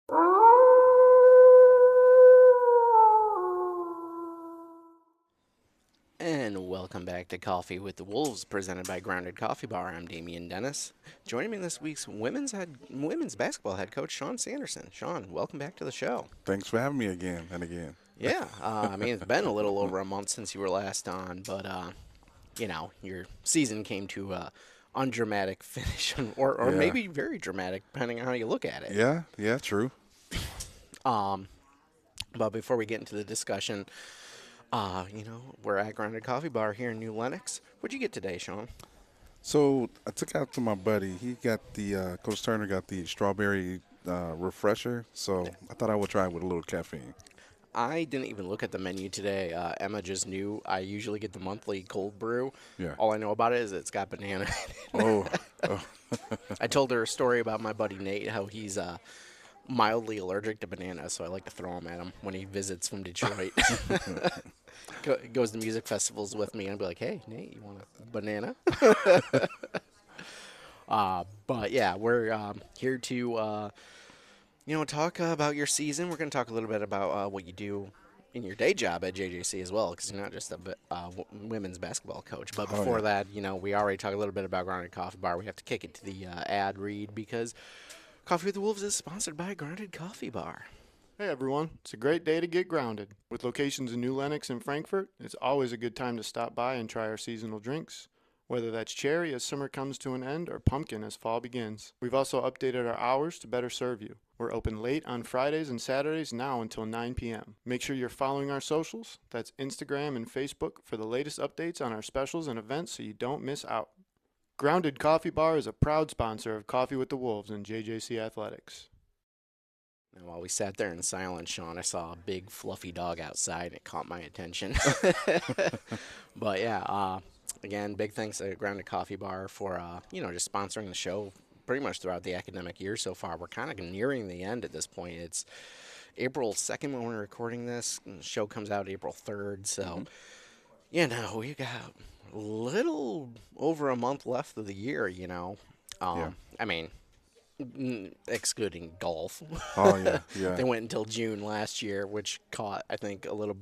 And welcome back to Coffee with the Wolves, presented by Grounded Coffee Bar. I'm Damian Dennis. Joining me this week's women's basketball head coach, Shaun Sanderson. Shaun, welcome back to the show. Thanks for having me again and again. Yeah, I mean it's been a little over a month since you were last on, but your season came to a undramatic finish, or Yeah, maybe very dramatic, depending on how you look at it. yeah, true. Um, but before we get into the discussion, we're at Grounded Coffee Bar here in New Lenox. What'd you get today, Shaun? So I took out to my buddy. He got the Coach Turner got the strawberry refresher. So I thought I would try it with a little caffeine. I didn't even look at the menu today. Emma just knew I usually get the monthly cold brew. Yeah. All I know about it is it's got banana in it. Oh, oh, I told her a story about my buddy Nate, how he's mildly allergic to bananas, so I like to throw them at him when he visits from Detroit. Goes to music festivals with me, and I'll be like, hey, Nate, you want a banana? But yeah, we're here to talk about your season. We're going to talk a little bit about what you do in your day job at JJC as well, because you're not just a women's basketball coach. But oh before yeah. that, we already talked a little bit about Grounded Coffee Bar. We have to kick it to the ad read because Coffee with the Wolves is sponsored by Grounded Coffee Bar. Hey everyone, it's a great day to get grounded. With locations in New Lenox and Frankfort, it's always a good time to stop by and try our seasonal drinks. Whether that's cherry as summer comes to an end or pumpkin as fall begins. We've also updated our hours to better serve you. We're open late on Fridays and Saturdays now until 9 p.m. Make sure you're following our socials, that's Instagram and Facebook, for the latest updates on our specials and events so you don't miss out. Grounded Coffee Bar is a proud sponsor of Coffee with the Wolves and JJC Athletics. And while we sat there in silence, Shaun, I saw a big fluffy dog outside. It caught my attention. But yeah, again, big thanks to Grounded Coffee Bar for just sponsoring the show pretty much throughout the academic year so far. We're kind of nearing the end at this point. It's April 2nd when we're recording this. And the show comes out April 3rd. So, we got a little over a month left of the year. Yeah. I mean, excluding golf. Oh yeah. Yeah. They went until June last year, which caught, I think, a little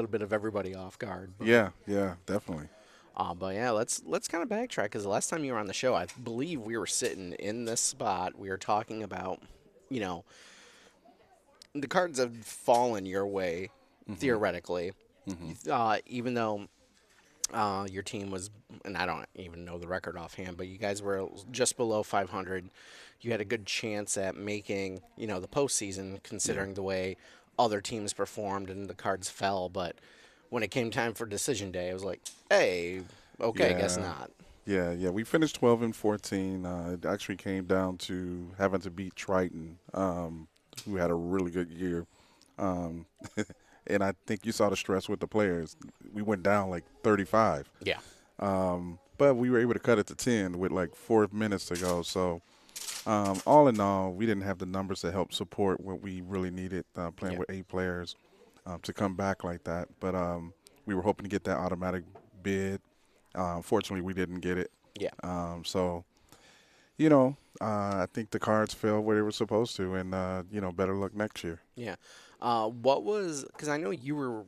bit of everybody off guard. Yeah. Yeah. Definitely. But yeah, let's kind of backtrack because the last time you were on the show, I believe we were sitting in this spot. We were talking about, the cards have fallen your way theoretically, even though your team was, and I don't even know the record offhand, but you guys were just below 500. You had a good chance at making, the postseason, considering the way other teams performed and the cards fell. But when it came time for decision day, I was like, hey, okay, guess Yeah. not. Yeah. We finished 12-14. It actually came down to having to beat Triton, who had a really good year. Um, and I think you saw the stress with the players. We went down like 35. Yeah. But we were able to cut it to 10 with like 4 minutes to go. So, all in all, we didn't have the numbers to help support what we really needed, playing Yeah. with 8 players to come back like that. But we were hoping to get that automatic bid. Fortunately, we didn't get it. Yeah. So, I think the cards fell where they were supposed to, and, better luck next year. Yeah. What was, because I know you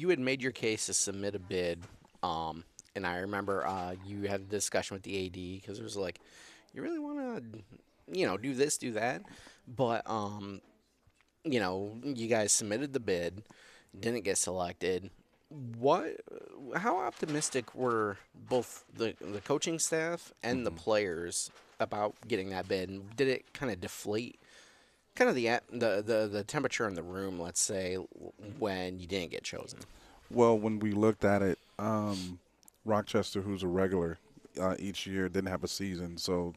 had made your case to submit a bid, and I remember you had a discussion with the AD because it was like, you really want to, do this, do that, but you guys submitted the bid, didn't get selected. How optimistic were both the coaching staff and the players about getting that bid? And did it kind of deflate kind of the temperature in the room, let's say, when you didn't get chosen? Well, when we looked at it, Rochester, who's a regular each year, didn't have a season. So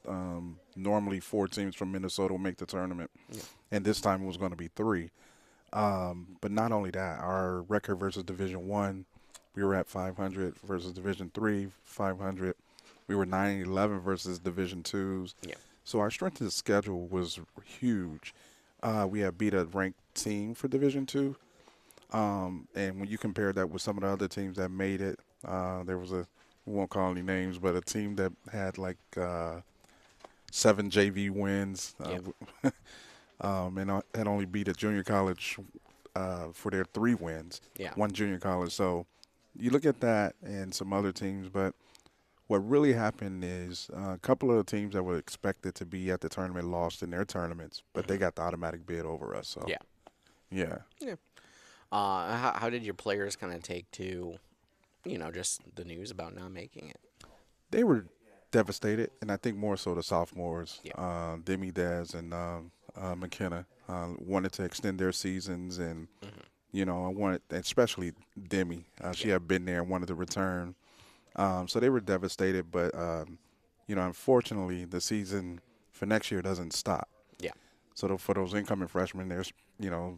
normally 4 teams from Minnesota will make the tournament. Yeah. And this time it was going to be 3. But not only that, our record versus Division 1, we were at 500 versus Division 3, 500. We were 9-11 versus Division 2s. Yeah. So our strength of the schedule was huge. We had beat a ranked team for Division 2. And when you compare that with some of the other teams that made it, there was we won't call any names, but a team that had like 7 JV wins. and had only beat a junior college for their 3 wins, Yeah. one junior college. So you look at that and some other teams, but what really happened is a couple of the teams that were expected to be at the tournament lost in their tournaments, but they Hmm. got the automatic bid over us. So Yeah. yeah, Yeah. How did your players kind of take to, just the news about not making it? they were devastated, and I think more so the sophomores, Yeah. Demi Daz and McKenna, wanted to extend their seasons, and Hmm. I wanted, especially Demi, she Yeah. had been there and wanted to return. So they were devastated, but unfortunately, the season for next year doesn't stop. Yeah. So for those incoming freshmen, they're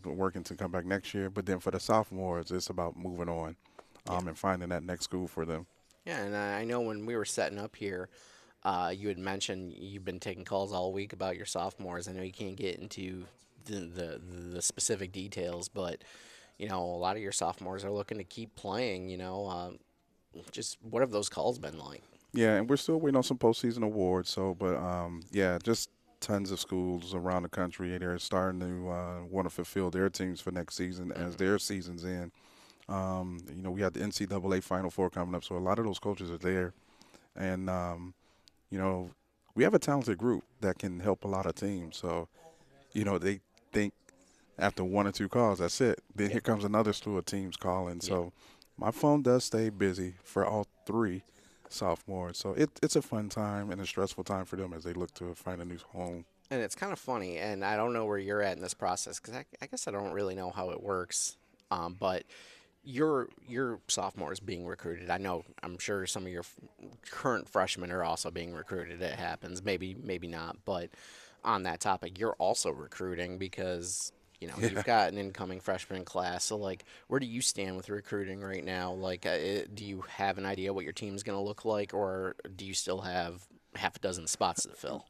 working to come back next year. But then for the sophomores, it's about moving on, Yeah. and finding that next school for them. Yeah. And I know when we were setting up here, you had mentioned you've been taking calls all week about your sophomores. I know you can't get into the specific details, but a lot of your sophomores are looking to keep playing. Just what have those calls been like? Yeah, and we're still waiting on some postseason awards. So, but yeah, just tons of schools around the country. They're starting to want to fulfill their teams for next season as Hmm. their season's in. We have the NCAA Final Four coming up, so a lot of those coaches are there, and you know, we have a talented group that can help a lot of teams. So, they think after 1 or 2 calls, that's it. Then Yeah. here comes another slew of teams calling. Yeah. So, my phone does stay busy for all 3 sophomores. So it's a fun time and a stressful time for them as they look to find a new home. And it's kind of funny, and I don't know where you're at in this process because I guess I don't really know how it works. But your sophomores being recruited. I'm sure some of your current freshmen are also being recruited. It happens, maybe not, but on that topic, you're also recruiting because you've Yeah. got an incoming freshman class. So like, where do you stand with recruiting right now? Like, do you have an idea what your team's going to look like, or do you still have half a dozen spots to fill?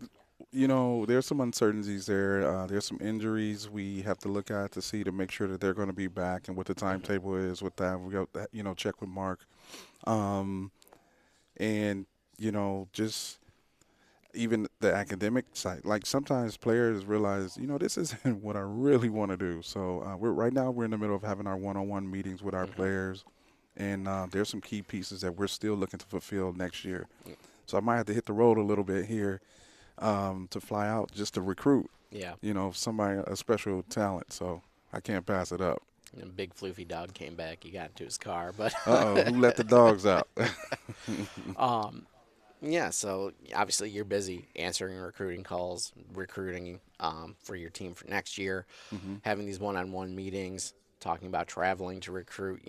There's some uncertainties there. There's some injuries we have to look at to see to make sure that they're going to be back and what the Hmm. timetable is with that. We got that, check with Mark. Um, and, just even the academic side. Like sometimes players realize, this isn't what I really want to do. So we're right now we're in the middle of having our one-on-one meetings with our Hmm. players, and there's some key pieces that we're still looking to fulfill next year. So I might have to hit the road a little bit here to fly out just to recruit. Yeah. Somebody a special talent. So I can't pass it up. And a big floofy dog came back. He got into his car, but Uh-oh, who let the dogs out? um, yeah. So obviously you're busy answering recruiting calls, recruiting for your team for next year, Hmm. having these one-on-one meetings, talking about traveling to recruit.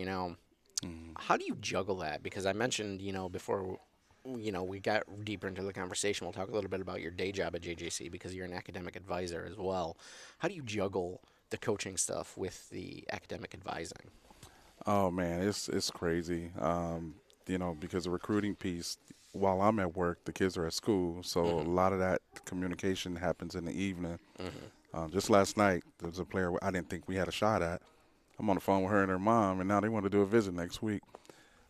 Hmm. How do you juggle that? Because I mentioned, before, we got deeper into the conversation. We'll talk a little bit about your day job at JJC because you're an academic advisor as well. How do you juggle the coaching stuff with the academic advising? Oh man, it's crazy. Because the recruiting piece, while I'm at work, the kids are at school, so a Hmm. lot of that communication happens in the evening. Hmm. Just last night, there was a player I didn't think we had a shot at. I'm on the phone with her and her mom, and now they want to do a visit next week.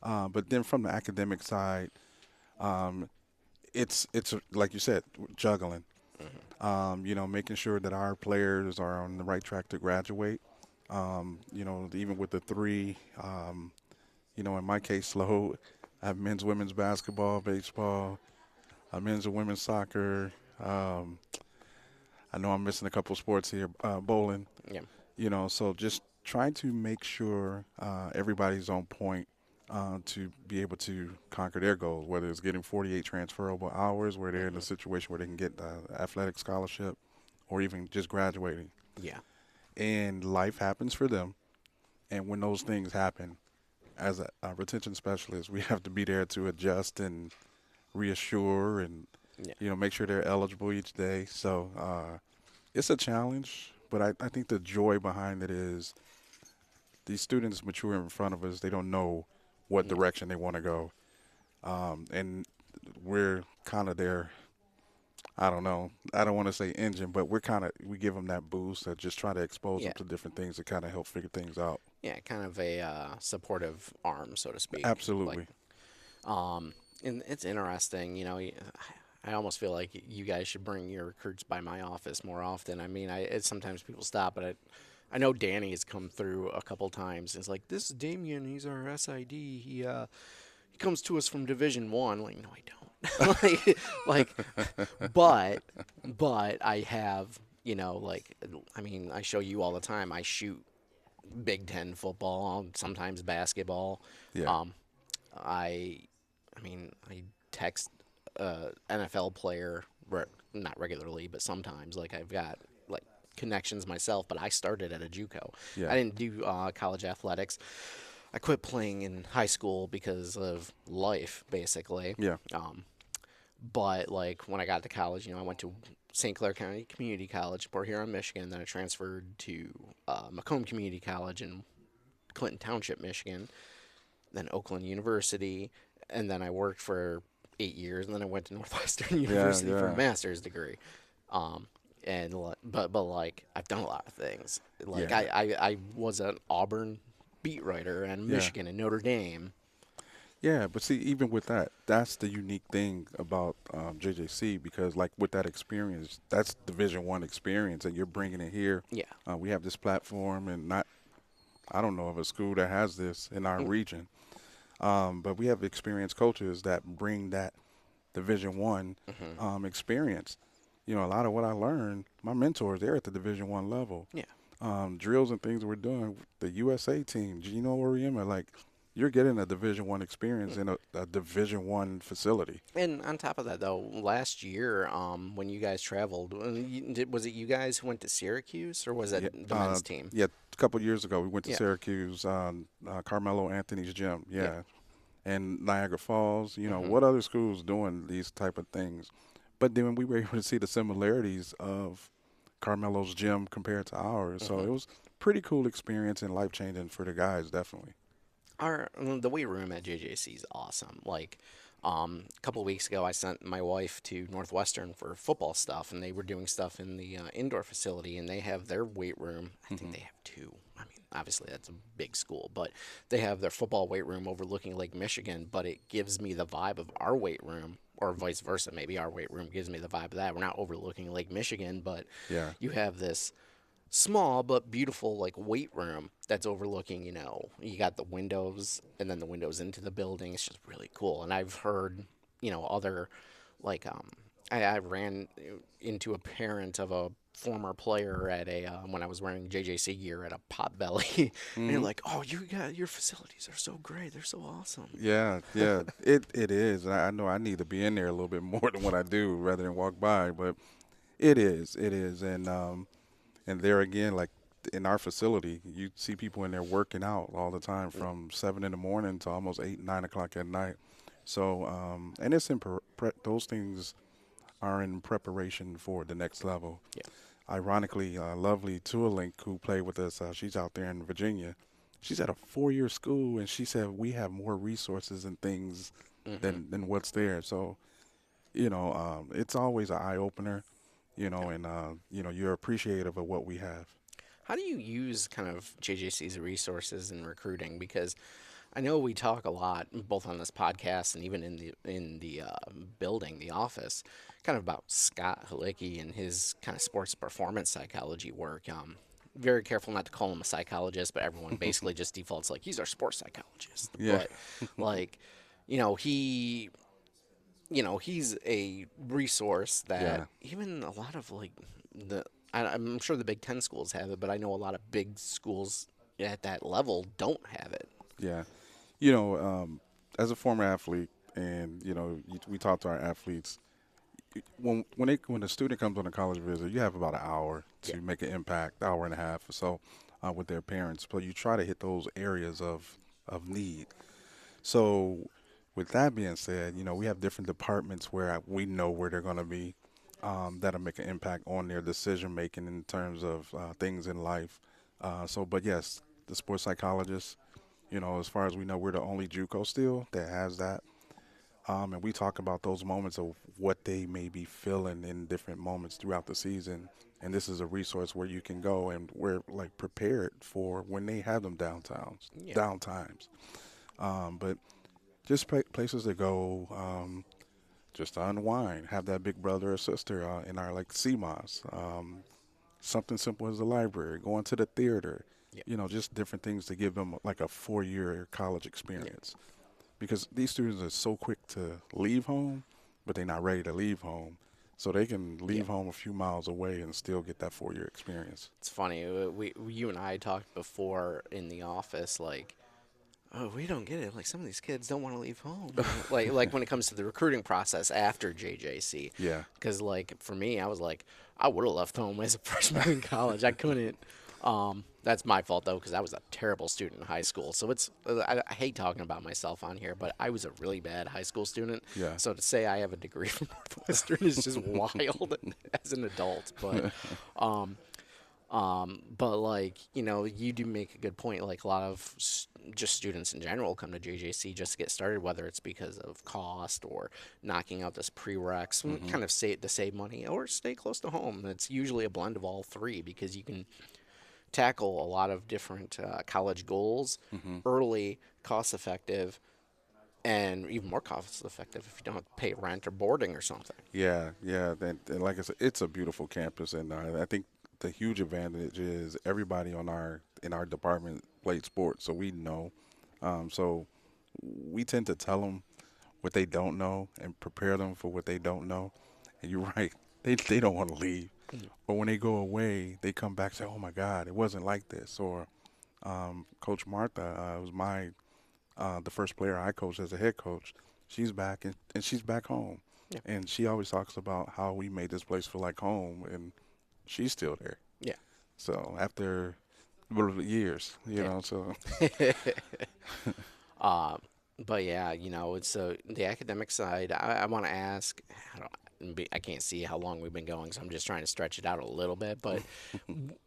But then from the academic side, um, it's like you said, juggling. Hmm. Making sure that our players are on the right track to graduate. Even with the 3, in my case, slow. I have men's, women's basketball, baseball, men's and women's soccer. Um, I know I'm missing a couple sports here, bowling. Yeah. So just trying to make sure everybody's on point to be able to conquer their goals, whether it's getting 48 transferable hours, where they're in a Hmm. situation where they can get the athletic scholarship, or even just graduating. Yeah. And life happens for them. And when those things happen, as a retention specialist, we have to be there to adjust and reassure and Yeah. make sure they're eligible each day. So it's a challenge, but I think the joy behind it is these students mature in front of us. They don't know what Yeah. direction they want to go, and we're kind of their, I don't know. I don't want to say engine, but we give them that boost that just try to expose them Yeah. to different things to kind of help figure things out. Yeah. Kind of a supportive arm, so to speak. Like, Absolutely. um, and it's interesting. I almost feel like you guys should bring your recruits by my office more often. I mean, sometimes people stop, but I know Danny has come through a couple times. It's like, this is Damien. He's our SID. He comes to us from Division One. Like, no, I don't. like, but I have, like, I mean, I show you all the time. I shoot Big Ten football, sometimes basketball. Yeah. Um, I, I mean, I text NFL player not regularly, but sometimes. Like, I've got like connections myself, but I started at a JUCO. Yeah. I didn't do college athletics. I quit playing in high school because of life, basically. Yeah. But like when I got to college, I went to St. Clair County Community College, Port Huron, Michigan. Then I transferred to Macomb Community College in Clinton Township, Michigan. Then Oakland University, and then I worked for 8 years, and then I went to Northwestern Yeah. University for a Yeah. master's degree. Um, but like I've done a lot of things. Like Yeah. I was an Auburn beat writer and Yeah. Michigan and Notre Dame. Yeah, but see, even with that, that's the unique thing about JJC because, like, with that experience, that's Division One experience, and you're bringing it here. Yeah. We have this platform, and I don't know of a school that has this in our Mm. region. But we have experienced coaches that bring that Division One Hmm. experience. A lot of what I learned, my mentors, they're at the Division One level. Yeah. Drills and things we're doing, the USA team, Gino Oriema, like you're getting a Division One experience in a Division One facility. And on top of that, though, last year, when you guys traveled, was it you guys who went to Syracuse, or was Yeah, it the men's team? yeah. A couple years ago, we went to Yeah. Syracuse, Carmelo Anthony's gym. Yeah. Yeah, and Niagara Falls. Hmm. What other schools doing these type of things? But then we were able to see the similarities of Carmelo's gym compared to ours. So Hmm. it was pretty cool experience and life changing for the guys, definitely. The weight room at JJC is awesome. Like, a couple weeks ago, I sent my wife to Northwestern for football stuff, and they were doing stuff in the indoor facility, and they have their weight room. I think Hmm. they have two. I mean, obviously that's a big school, but they have their football weight room overlooking Lake Michigan. But it gives me the vibe of our weight room, or vice versa. Maybe our weight room gives me the vibe of that. We're not overlooking Lake Michigan, but Yeah, you have this small but beautiful like weight room that's overlooking, you got the windows and then the windows into the building. It's just really cool. And I've heard, other like I ran into a parent of a former player at a when I was wearing JJC gear at a Potbelly, and you're hmm like, oh, you got your facilities are so great, they're so awesome. yeah, yeah. It is. And I know I need to be in there a little bit more than what I do, rather than walk by. But it is, and there again, like in our facility, you see people in there working out all the time from 7 in the morning to almost 8, 9 o'clock at night. So, and it's those things are in preparation for the next level. Yeah. Ironically, lovely Tualink, who played with us, she's out there in Virginia. She's at a 4-year school, and she said we have more resources and things Hmm. than what's there. So, it's always an eye opener, Yeah. and you're appreciative of what we have. How do you use kind of JJC's resources in recruiting? Because I know we talk a lot, both on this podcast and even in the building, the office, kind of about Scott Halicki and his kind of sports performance psychology work. Very careful not to call him a psychologist, but everyone basically just defaults like he's our sports psychologist. Yeah, But like, you know, he, he's a resource that yeah, even a lot of like I'm sure the Big Ten schools have it, but I know a lot of big schools at that level don't have it. yeah. You know, as a former athlete, and we talk to our athletes. When a student comes on a college visit, you have about an hour Yeah. to make an impact, hour and a half or so, with their parents. But you try to hit those areas of need. So, with that being said, we have different departments where we know where they're going to be, that'll make an impact on their decision making in terms of things in life. But yes, the sports psychologist. As far as we know, we're the only JUCO still that has that. And we talk about those moments of what they may be feeling in different moments throughout the season. And this is a resource where you can go and we're like prepared for when they have them Yeah. downtimes. But just places to go, just to unwind, have that big brother or sister in our like CMOS. Something simple as the library, going to the theater, Yeah. just different things to give them like a 4 year college Yeah. experience. Because these students are so quick to leave home, but they're not ready to leave home. So they can Yeah. leave home a few miles away and still get that 4 year experience. It's funny. You and I talked before in the office, like, oh, we don't get it. Like some of these kids don't want to leave home. Like when it comes to the recruiting process after JJC, Yeah. because like for me, I was like, I would have left home as a freshman in college. I couldn't. That's my fault though, because I was a terrible student in high school. So I hate talking about myself on here, but I was a really bad high school student. Yeah. So to say I have a degree from Northwestern is just wild as an adult. But like you do make a good point. Like a lot of just students in general come to JJC just to get started, whether it's because of cost or knocking out this prereqs, kind of save money or stay close to home. It's usually a blend of all three because you can tackle a lot of different college goals Hmm. early, cost effective, and even more cost effective if you don't have to pay rent or boarding or something. Yeah, yeah. And like I said, it's a beautiful campus, and I think the huge advantage is everybody on our in our department played sports, so we know. So we tend to tell them what they don't know and prepare them for what they don't know. And you're right, they don't want to leave, Mm. but when they go away, they come back and say, "Oh my God, it wasn't like this." Or Coach Martha was my the first player I coached as a head coach. She's back and she's back home. Yeah. And she always talks about how we made this place feel like home, and she's still there. Yeah. So after years, Yeah. so Uh, but yeah, it's the academic side. I want to ask. I can't see how long we've been going, so I'm just trying to stretch it out a little bit. But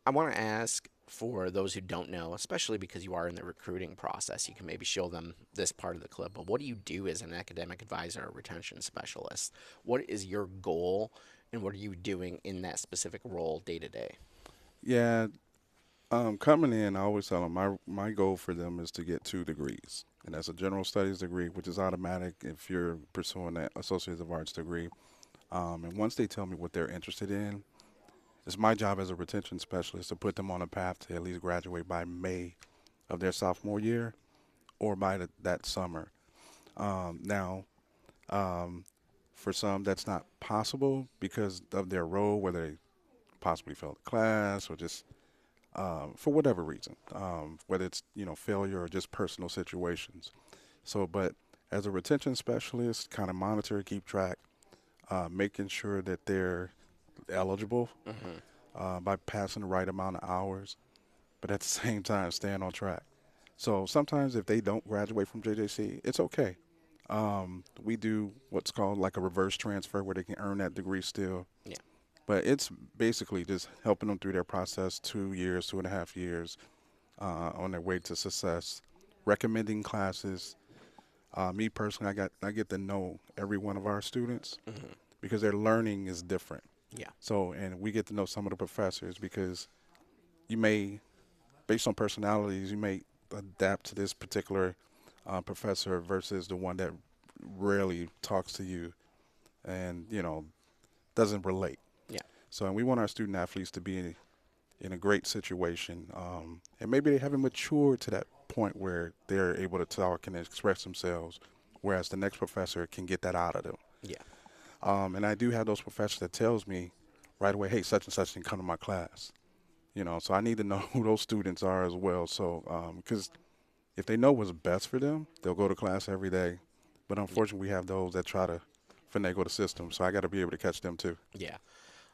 I want to ask for those who don't know, especially because you are in the recruiting process, you can maybe show them this part of the clip. But what do you do as an academic advisor or retention specialist? What is your goal, and what are you doing in that specific role day to day? yeah. Coming in, I always tell them my goal for them is to get 2 degrees, and that's a general studies degree, which is automatic if you're pursuing that associate of arts degree. And once they tell me what they're interested in, it's my job as a retention specialist to put them on a path to at least graduate by May of their sophomore year or by that summer. Now, um, for some, that's not possible because of their role, whether they possibly failed a class or just for whatever reason, whether it's failure or just personal situations. So, but as a retention specialist, kind of monitor, keep track, making sure that they're eligible Hmm. by passing the right amount of hours, but at the same time staying on track. So sometimes if they don't graduate from JJC, it's okay. We do what's called like a reverse transfer where they can earn that degree still. Yeah. But it's basically just helping them through their process 2 years, 2.5 years on their way to success. Recommending classes. Me personally, I get to know every one of our students Hmm. because their learning is different. Yeah. So, and we get to know some of the professors because you may, based on personalities, you may adapt to this particular professor versus the one that rarely talks to you and doesn't relate. Yeah. So, and we want our student athletes to be in a great situation, and maybe they haven't matured to that point where they're able to talk and express themselves, whereas the next professor can get that out of them. Yeah. And I do have those professors that tells me right away, hey, such and such didn't come to my class. So I need to know who those students are as well. So, because if they know what's best for them, they'll go to class every day. But unfortunately, we have those that try to finagle the system. So I got to be able to catch them too. Yeah.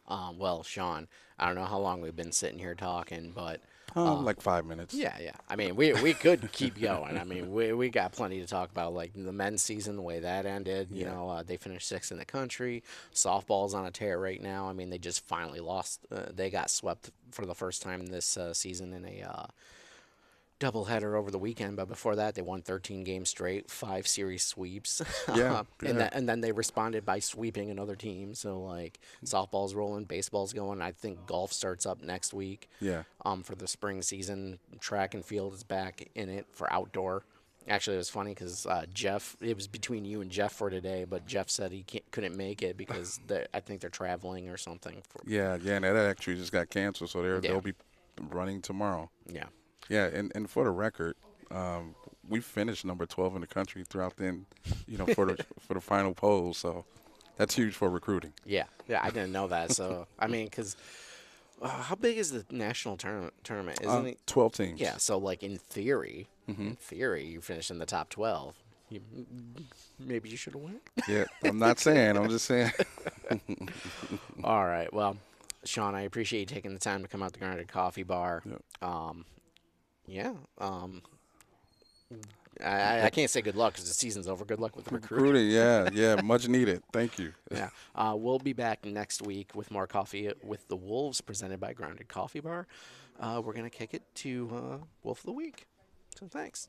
Well, Sean, I don't know how long we've been sitting here talking, but Like 5 minutes. yeah, yeah. I mean, we could keep going. I mean, we got plenty to talk about, like the men's season, the way that ended. Yeah. They finished sixth in the country. Softball's on a tear right now. I mean, they just finally lost. They got swept for the first time this season in a doubleheader over the weekend, but before that, they won 13 games straight, 5 series sweeps, Yeah, and yeah. then they responded by sweeping another team. So like softball's rolling, baseball's going. I think golf starts up next week. Yeah. For the spring season, track and field is back in it for outdoor. Actually, it was funny because Jeff, it was between you and Jeff for today, but Jeff said he couldn't make it because I think they're traveling or something. Yeah, and that actually just got canceled, so Yeah, they'll be running tomorrow. yeah, Yeah, and for the record, we finished number 12 in the country throughout for the final poll, so that's huge for recruiting. yeah, yeah. I didn't know that. So I mean, because how big is the national tournament? Isn't it? 12 teams. Yeah. So like Hmm. in theory, you finish in the top 12. You, maybe you should have won. Yeah, I'm not saying. I'm just saying. All right. Well, Shaun, I appreciate you taking the time to come out to Grounded Coffee Bar. Yep. Yeah. I can't say good luck because the season's over. Good luck with the recruiting. Recruiting, yeah, much needed. Thank you. Yeah. We'll be back next week with more coffee with the Wolves presented by Grounded Coffee Bar. We're going to kick it to Wolf of the Week. So thanks.